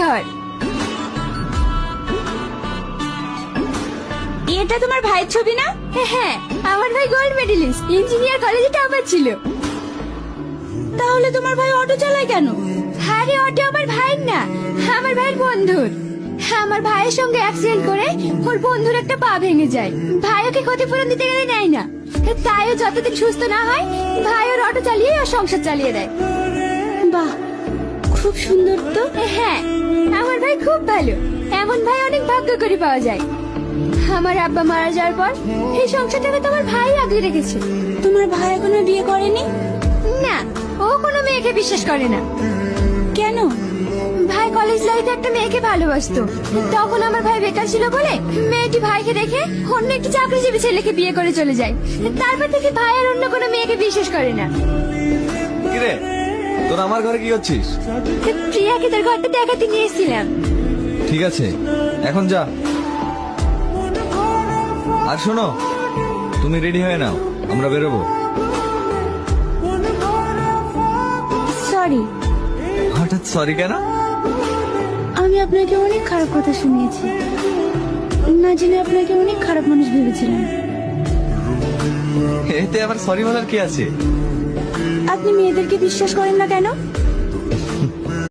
ঘর। এটা তোমার ভাইয়ের ছবি না? হ্যাঁ, আমার ভাই গোল্ড মেডেলিস্ট, ইঞ্জিনিয়ার কলেজে টপার ছিল। তাহলে তোমার ভাই অটো চালায় কেন? আরে অটো আমার ভাইয়ের না, আমার ভাইয়ের বন্ধুর। আমার ভাইয়ের সঙ্গে অ্যাক্সিডেন্ট করে ওর বন্ধুর একটা পা ভেঙে যায়। ভাই ওকে ক্ষতিপূরণ দিতে গেলে নেয় না, তাইও যতদিন সুস্থ না হয় ভাই ওর অটো চালিয়ে ওর সংসার চালিয়ে দেয়। বাহ, খুব সুন্দর তো। হ্যাঁ, আমার ভাই খুব ভালো। এমন ভাই অনেক ভাগ্য করে পাওয়া যায়। আমার আব্বা মারা যাওয়ার পর এই সংসারটাকে তোমার ভাই আগলে রেখেছে। তোমার ভাই এখনো বিয়ে করেনি? না, ও কোনো মেয়েকে বিশ্বাস করে না। কেন? ভাই কলেজ লাইফে একটা মেয়েকে ভালোবাসতো, তখন আমার ভাই বেকার ছিল বলে মেয়েটি ভাইকে দেখে অন্য একটি চাকরিজীবী ছেলেকে বিয়ে করে চলে যায়। তারপর থেকে ভাই আর অন্য কোনো মেয়েকে বিশ্বাস করে না। কিরে, তোর আমার ঘরে কি করছিস? প্রিয়াকে তোর ঘরটা দেখাতে নিয়ে এসেছিলাম। ঠিক আছে, এখন যা। আর শোনো, তুমি রেডি হয়ে নাও, আমরা বেরোবো। সরি। হঠাৎ সরি কেন? আমি আপনাকে অনেক খারাপ কথা শুনিয়েছি, না জেনে আপনাকে অনেক খারাপ মানুষ ভেবেছিলাম। এতে আবার সরি বলার কি আছে? আপনি মেয়েদেরকে বিশ্বাস করেন না কেন?